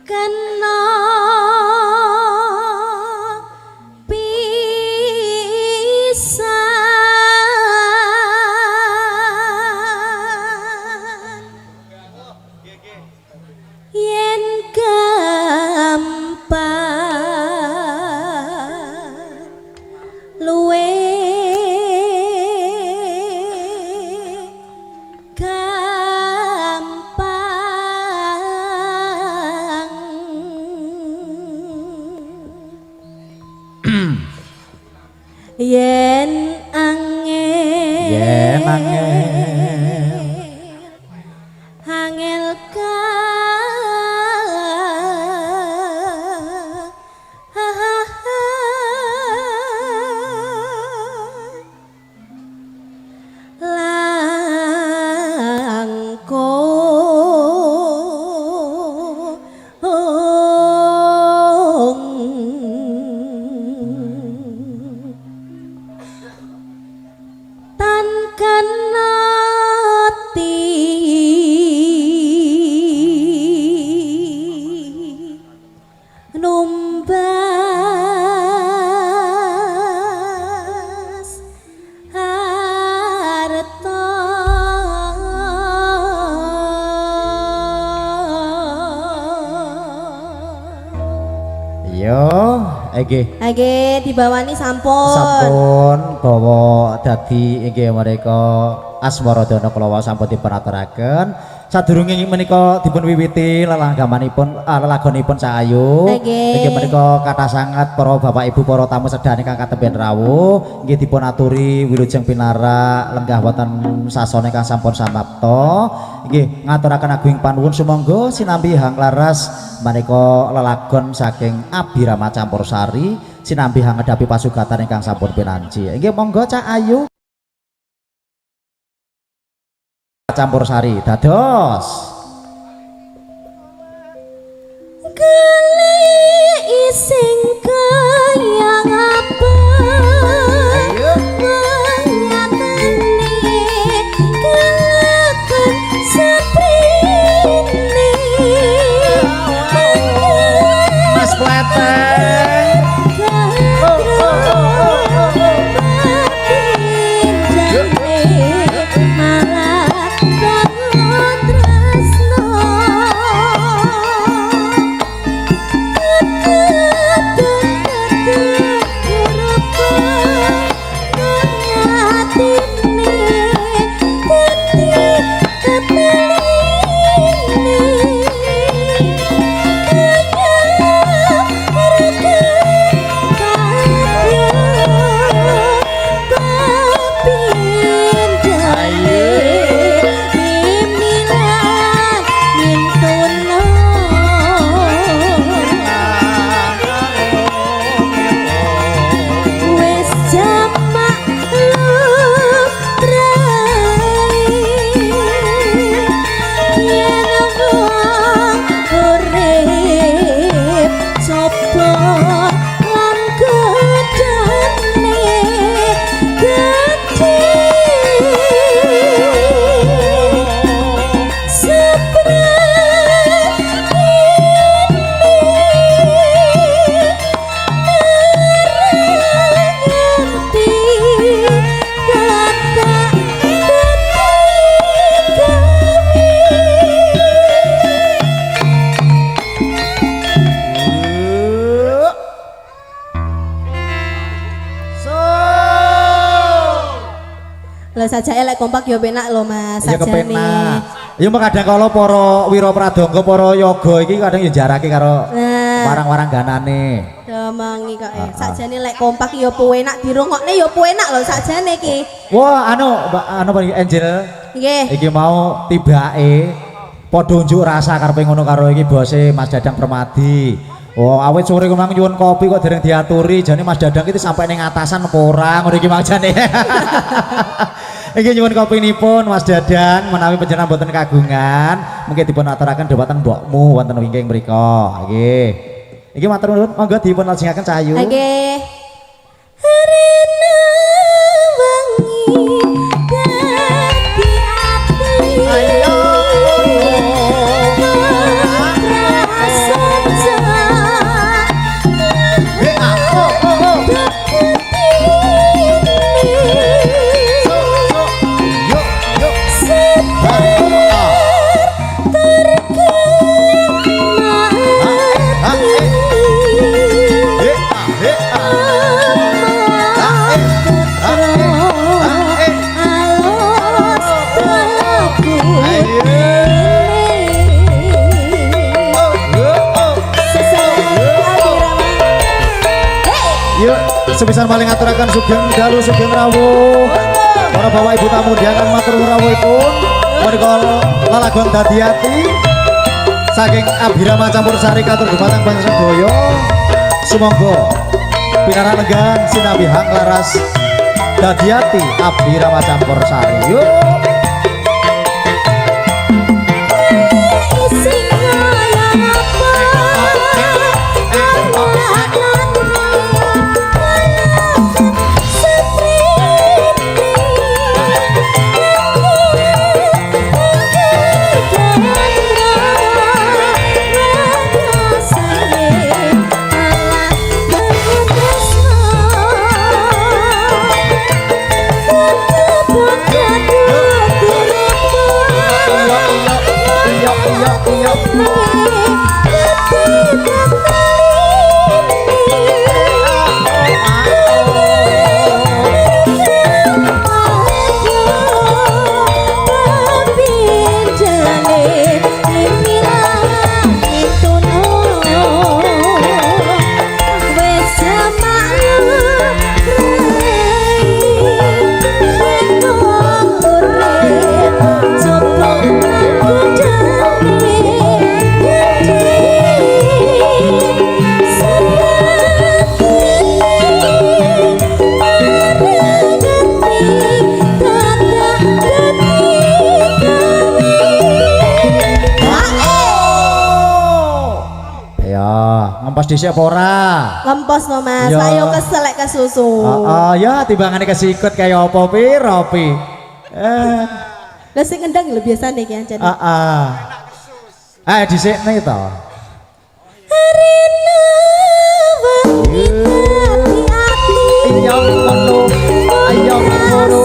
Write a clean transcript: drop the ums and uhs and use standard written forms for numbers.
kena pisan yen gampang luwe yen angel angel ka numbas harta yo Age dibawani sampun bawa dadi inggih mereka Asmaradana kula sampun dipunaturaken sadurunge menika dipun wiwiti lelanggamanipun lelagonipun Cahayu inggih menika kathah sanget para bapak ibu para tamu sedaya ingkang katemben rawuh inggih dipun aturi wilujeng pinara lenggah wonten sasana ingkang sampun samapta inggih ngaturaken agunging panuwun sumangga sinambi hang laras menika lelagon saking Abirama Campursari sinambi hang ngedapi pasugatan ingkang sampun pinanci inggih monggo Cahayu Campursari dados gale ising kaya ngapa menyatane galakan saprene Mas Pleteng saja elek kompak yo penak lho Mas ya sajane. kepenak ya kadang kala para wira pradangga para yoga iki kadang ya jarake karo warang-warang ganane demangi kok sajane lek kompak yo penak dirungokne yo penak lho sajane iki wah anu Angel nggih iki mau tibake padha unjuk rasa karepe ngono karo iki bose Mas Dadang Permadi. Oh, awet sore kemang nyuwun kopi kok dereng diaturi, jane Mas Dadang iki sampai ning atasan apa ora ngono iki manjane. Iki nyuwun kopinipun Mas Dadang menawi panjenengan boten kagungan, mungkin dipun aturaken dhumateng mbokmu wonten wingking mriku. Nggih. Iki matur nuwun, monggo dipun lajengaken Cahayu. Nggih. Rena wangi dadi ati. Ayo. Rasa sepisan paling aturaken sugeng dalu sugeng rawuh. Para bapak ibu tamu diakan matur rawuhipun. Menika lalagon dadi ati saking Abhirama Campur Sari katur dumateng bangsa sedaya. Sumangga pinarak legan sinabi hang laras dadi ati Abhirama Campur Sari. Yo. Ngempas dhisik apa ora? Lempos no Mas, Ya. ayo keselek ke susu. Ya timbangane kesikut kaya apa pira pi. Lah sing ngendang lho biasane iki ancen. Dhisikne to. Arena wengi ati-ati. Ayo ngono. Ayo ngono.